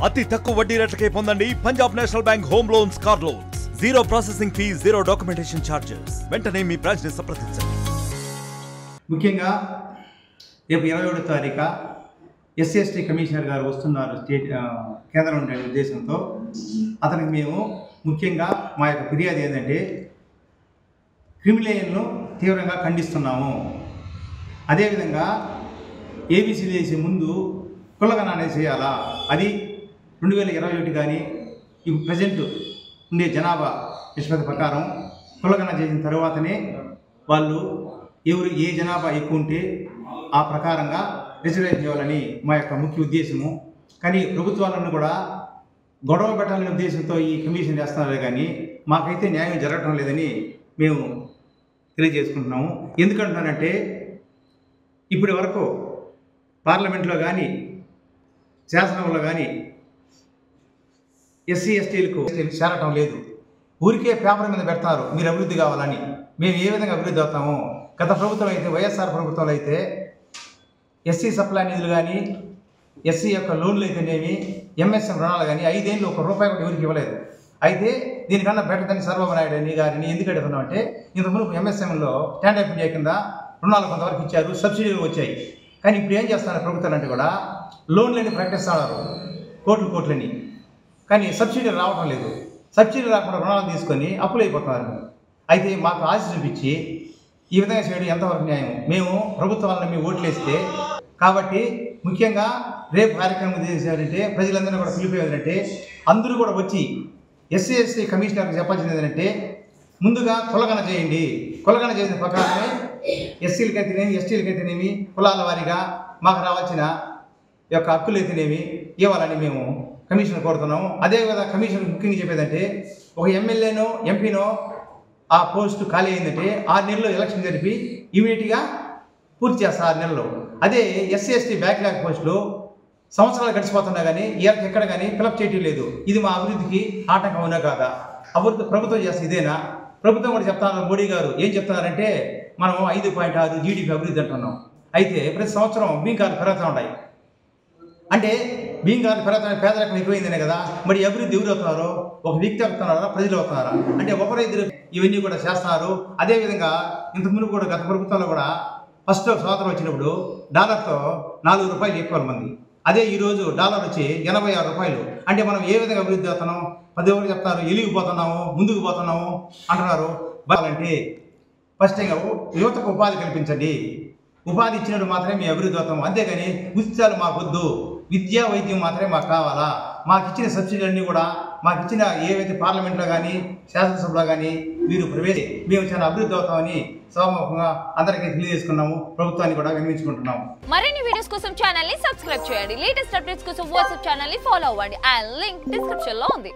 అతి తక్కువ వడ్డీ రేట్లకే పొందండి Punjab national bank home loans, car loans. Zero processing fee, zero documentation charges. వెంటనే మీ బ్రాంచ్ ని సంప్రదించండి. ముఖ్యంగా రేపు 27వ తారీఖు ఎస్సీ కమిషనర్ గారు వస్తున్నారు కేంద్రం ఉండే ఉద్దేశంతో. అతనికి మేము ముఖ్యంగా మా యొక్క ఫిర్యాదు ఏంటంటే క్రిమిలేయన్ను తీవ్రంగా ఖండిస్తున్నాము. అదేవిధంగా ఏబీసీ చేసే ముందు కులగణన అనేది చేయాలా, అది 2021 కానీ ఇప్పుడు ప్రజెంట్ ఉండే జనాభా నిష్పత్తి ప్రకారం కులగణన చేసిన తర్వాతనే వాళ్ళు ఏ జనాభా ఎక్కువ ఉంటే ఆ ప్రకారంగా రిజర్వేషన్ చేయాలని మా యొక్క ముఖ్య ఉద్దేశము. కానీ ప్రభుత్వాలను కూడా గొడవ పెట్టాలనే ఉద్దేశంతో ఈ కమిషన్ చేస్తున్నారు, కానీ మాకైతే న్యాయం జరగటం లేదని మేము తెలియజేసుకుంటున్నాము. ఎందుకంటున్నానంటే ఇప్పటి వరకు పార్లమెంట్లో కానీ శాసనంలో కానీ ఎస్సీ ఎస్టీలకు చేరటం లేదు. ఊరికే పేపర్ మీద పెడతారు మీరు అభివృద్ధి కావాలని. మేము ఏ విధంగా అభివృద్ధి అవుతాము? గత ప్రభుత్వం అయితే, వైఎస్ఆర్ ప్రభుత్వంలో అయితే ఎస్సీ సప్లై నిధులు కానీ, ఎస్సీ యొక్క లోన్లు అయితేనేమి, ఎంఎస్ఎం రుణాలు కానీ 5 ఏళ్ళు ₹1 కూడా ఎవరికి ఇవ్వలేదు. అయితే దీనికన్నా బెటర్దని చంద్రబాబు నాయుడు గారిని ఎందుకు అడుగుతున్నాం అంటే, ఇంతకుముందు ఎంఎస్ఎంలో స్టాండప్ ఇండియా కింద రుణాలు కొంతవరకు ఇచ్చారు, సబ్సిడీలు వచ్చాయి. కానీ ఇప్పుడు ఏం చేస్తున్నారు ప్రభుత్వాలు అంటే కూడా లోన్లని ప్రకటిస్తున్నారు, కోట్లని. కానీ సబ్సిడీలు రావటం లేదు. సబ్సిడీ రాకుండా రుణాలు తీసుకొని అప్పులు అయిపోతున్నారు. అయితే మాకు ఆశ చూపించి ఈ విధంగా చేయడం ఎంతవరకు న్యాయం? మేము ప్రభుత్వాలను మేము ఓట్లేస్తే కాబట్టి ముఖ్యంగా రేపు కార్యక్రమం చేసేదంటే ప్రజలందరినీ కూడా పిలిపేదంటే అందరూ కూడా వచ్చి ఎస్సీ కమిషనర్కి చెప్పాల్సింది ఏంటంటే ముందుగా కులగణన చేయండి. కులగణన చేసిన ప్రకారమే ఎస్సీలకైతేనేమి, ఎస్టీలకైతేనేమి కులాల వారీగా మాకు రావాల్సిన యొక్క హక్కులు అయితేనేమి ఇవ్వాలని మేము కమిషన్ కోరుతున్నాము. అదేవిధంగా కమిషన్ ముఖ్యంగా చెప్పేదంటే ఒక ఎమ్మెల్యేనో ఎంపీనో ఆ పోస్టు ఖాళీ అయిందంటే 6 నెలల్లో ఎలక్షన్ జరిపి ఇమీడియట్గా పూర్తి చేస్తారు 6 నెలల్లో. అదే ఎస్సీ ఎస్టీ బ్యాక్లాగ్ పోస్టులు సంవత్సరాలు గడిచిపోతున్నా కానీ ఎక్కడ కానీ ఫిలప్ చేయటం లేదు. ఇది మా అభివృద్ధికి ఆటంకం అవునా కాదా? అభివృద్ధి ప్రభుత్వం చేస్తే ఇదేనా? ప్రభుత్వం కూడా చెప్తున్నారు, మోడీ గారు ఏం చెప్తున్నారంటే మనం 5.6 జీడీపీ అభివృద్ధి అంటున్నాం. అయితే ప్రతి సంవత్సరం బీంకార్లు పెరుగుతూ ఉన్నాయి. అంటే బీంకార్లు పెరుగుతున్న పేదరికం ఎక్కువైందనే కదా. మరి అభివృద్ధి ఎవరు అవుతున్నారో? ఒక వ్యక్తి అవుతున్నారా, ప్రజలు అవుతున్నారా? అంటే ఒకరు ఇద్దరు ఇవన్నీ కూడా చేస్తున్నారు. అదేవిధంగా ఇంతకుముందు కూడా గత ప్రభుత్వంలో కూడా ఫస్ట్ స్వాతంత్రం వచ్చినప్పుడు డాలర్తో ₹4 ఎక్కువ మంది. అదే ఈరోజు డాలర్ వచ్చి ₹86. అంటే మనం ఏ విధంగా అభివృద్ధి అవుతున్నాం? 10 ఎవరు చెప్తారు ఎలిగిపోతున్నాము, ముందుకు పోతున్నాము అంటున్నారు. అంటే ఫస్ట్ యువతకు ఉపాధి కల్పించండి. ఉపాధి ఇచ్చినట్టు మాత్రమే మీ అభివృద్ధి అవుతాము. అంతేగాని ఉచితాలు మాకొద్దు, విద్యా వైద్యం మాత్రమే మాకు కావాలా. మాకు ఇచ్చిన సబ్సిడీలన్నీ కూడా మాకు ఇచ్చిన ఏవైతే పార్లమెంట్లో కానీ శాసనసభలో కానీ మీరు మేము చాలా అభివృద్ధి అవుతామని సభాముఖంగా అందరికీ తెలియజేసుకున్నాము. ప్రభుత్వాన్ని కూడా వినియోగించుకుంటున్నాము. మరిన్ని వీడియోస్ కోసం ఛానల్ ని సబ్స్క్రైబ్ చేయండి. లేటెస్ట్ అప్డేట్స్ కోసం వాట్సాప్ ఛానల్ ని ఫాలో అవ్వండి. ఆ లింక్ డిస్క్రిప్షన్ లో ఉంది.